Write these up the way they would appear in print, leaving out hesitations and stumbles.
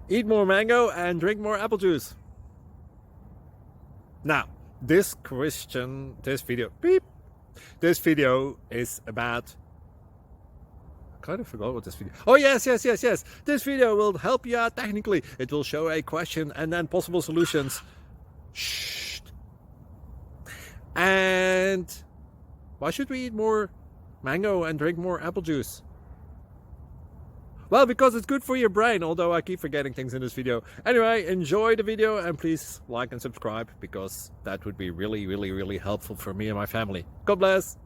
Eat more mango and drink more apple juice. Now, this video is about, I kind of forgot what this video. Oh, yes. This video will help you out technically. It will show a question and then possible solutions. Shh. And why should we eat more mango and drink more apple juice? Well, because it's good for your brain, although I keep forgetting things in this video. Anyway, enjoy the video and please like and subscribe, because that would be really helpful for me and my family. God bless!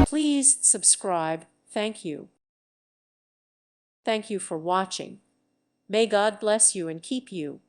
Please subscribe. Thank you. Thank you for watching. May God bless you and keep you.